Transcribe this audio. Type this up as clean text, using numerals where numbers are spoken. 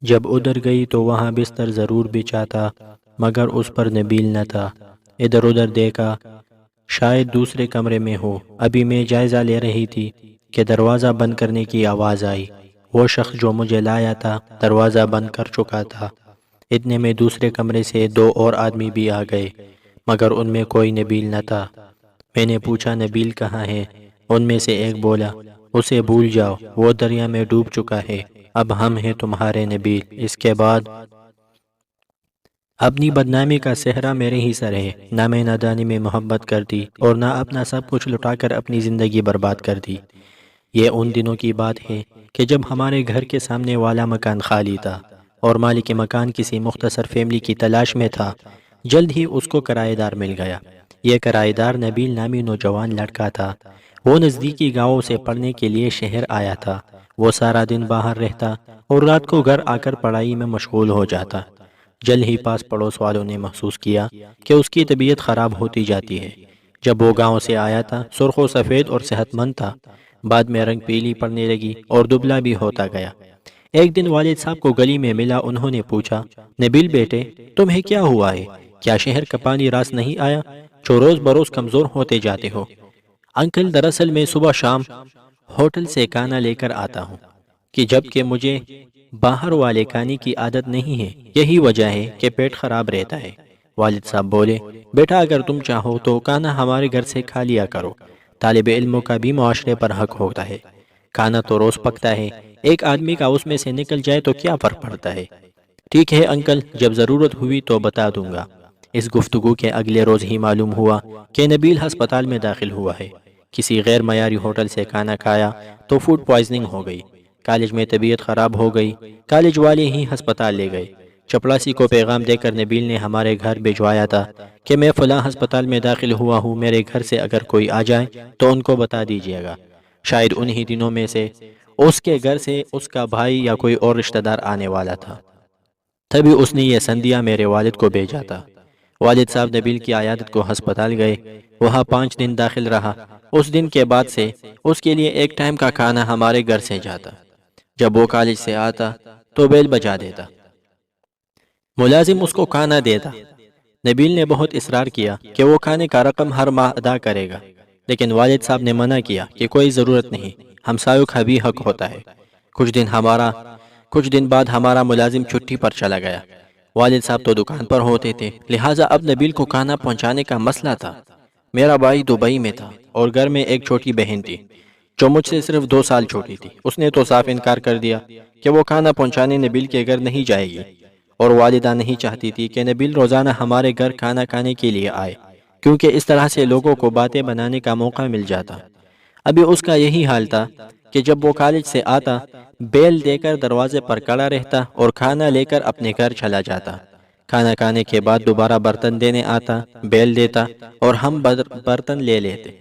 جب ادھر گئی تو وہاں بستر ضرور بچھا تھا، مگر اس پر نبیل نہ تھا۔ ادھر ادھر دیکھا، شاید دوسرے کمرے میں ہو۔ ابھی میں جائزہ لے رہی تھی کہ دروازہ بند کرنے کی آواز آئی۔ وہ شخص جو مجھے لایا تھا دروازہ بند کر چکا تھا۔ اتنے میں دوسرے کمرے سے دو اور آدمی بھی آ گئے، مگر ان میں کوئی نبیل نہ تھا۔ میں نے پوچھا نبیل کہاں ہے؟ ان میں سے ایک بولا، اسے بھول جاؤ، وہ دریا میں ڈوب چکا ہے، اب ہم ہیں تمہارے نبیل۔ اس کے بعد اپنی بدنامی کا صحرا میرے ہی سر ہے۔ نہ میں نادانی میں محبت کر دی اور نہ اپنا سب کچھ لٹا کر اپنی زندگی برباد کر دی۔ یہ ان دنوں کی بات ہے کہ جب ہمارے گھر کے سامنے والا مکان خالی تھا اور مالک مکان کسی مختصر فیملی کی تلاش میں تھا۔ جلد ہی اس کو کرایہ دار مل گیا۔ یہ کرایہ دار نبیل نامی نوجوان لڑکا تھا۔ وہ نزدیکی گاؤں سے پڑھنے کے لیے شہر آیا تھا۔ وہ سارا دن باہر رہتا اور رات کو گھر آ کر پڑھائی میں مشغول ہو جاتا۔ جلد ہی پاس پڑوس والوں نے محسوس کیا کہ اس کی طبیعت خراب ہوتی جاتی ہے۔ جب وہ گاؤں سے آیا تھا سرخ و سفید اور صحت مند تھا، بعد میں رنگ پیلی پڑنے لگی اور دبلا بھی ہوتا گیا۔ ایک دن والد صاحب کو گلی میں ملا، انہوں نے پوچھا، نبیل بیٹے تمہیں کیا ہوا ہے؟ کیا شہر کا پانی راس نہیں آیا جو روز بروز کمزور ہوتے جاتے ہو؟ انکل دراصل میں صبح شام ہوٹل سے کھانا لے کر آتا ہوں کہ جب کہ مجھے باہر والے کھانے کی عادت نہیں ہے، یہی وجہ ہے کہ پیٹ خراب رہتا ہے۔ والد صاحب بولے، بیٹا اگر تم چاہو تو کھانا ہمارے گھر سے کھا لیا کرو۔ طالب علموں کا بھی معاشرے پر حق ہوتا ہے۔ کھانا تو روز پکتا ہے، ایک آدمی کا اس میں سے نکل جائے تو کیا فرق پڑتا ہے؟ ٹھیک ہے انکل، جب ضرورت ہوئی تو بتا دوں گا۔ اس گفتگو کے اگلے روز ہی معلوم ہوا کہ نبیل ہسپتال میں داخل ہوا ہے۔ کسی غیر معیاری ہوٹل سے کھانا کھایا تو فوڈ پوائزننگ ہو گئی۔ کالج میں طبیعت خراب ہو گئی، کالج والے ہی ہسپتال لے گئے۔ چپڑاسی کو پیغام دے کر نبیل نے ہمارے گھر بھجوایا تھا کہ میں فلاں ہسپتال میں داخل ہوا ہوں، میرے گھر سے اگر کوئی آ جائے تو ان کو بتا دیجیے گا۔ شاید انہی دنوں میں سے اس کے گھر سے اس کا بھائی یا کوئی اور رشتہ دار آنے والا تھا، تبھی اس نے یہ سندیا میرے والد کو بھیجا تھا۔ والد صاحب نبیل کی عیادت کو ہسپتال گئے، وہاں 5 دن داخل رہا۔ اس دن کے بعد سے اس کے لیے ایک ٹائم کا کھانا ہمارے گھر سے جاتا۔ جب وہ کالج سے آتا تو بیل بجا دیتا، ملازم اس کو کھانا دیتا۔ نبیل نے بہت اصرار کیا کہ وہ کھانے کا رقم ہر ماہ ادا کرے گا، لیکن والد صاحب نے منع کیا کہ کوئی ضرورت نہیں، ہمسایوں کا بھی حق ہوتا ہے۔ کچھ دن بعد ہمارا ملازم چھٹی پر چلا گیا۔ والد صاحب تو دکان پر ہوتے تھے، لہٰذا اب نبیل کو کھانا پہنچانے کا مسئلہ تھا۔ میرا بھائی دبئی میں تھا اور گھر میں ایک چھوٹی بہن تھی جو مجھ سے صرف 2 سال چھوٹی تھی۔ اس نے تو صاف انکار کر دیا کہ وہ کھانا پہنچانے نبیل کے گھر نہیں جائے گی، اور والدہ نہیں چاہتی تھی کہ نبیل روزانہ ہمارے گھر کھانا کھانے کے لیے آئے، کیونکہ اس طرح سے لوگوں کو باتیں بنانے کا موقع مل جاتا۔ ابھی اس کا یہی حال تھا کہ جب وہ کالج سے آتا، بیل دے کر دروازے پر کھڑا رہتا اور کھانا لے کر اپنے گھر چلا جاتا۔ کھانا کھانے کے بعد دوبارہ برتن دینے آتا، بیل دیتا اور ہم برتن لے لیتے۔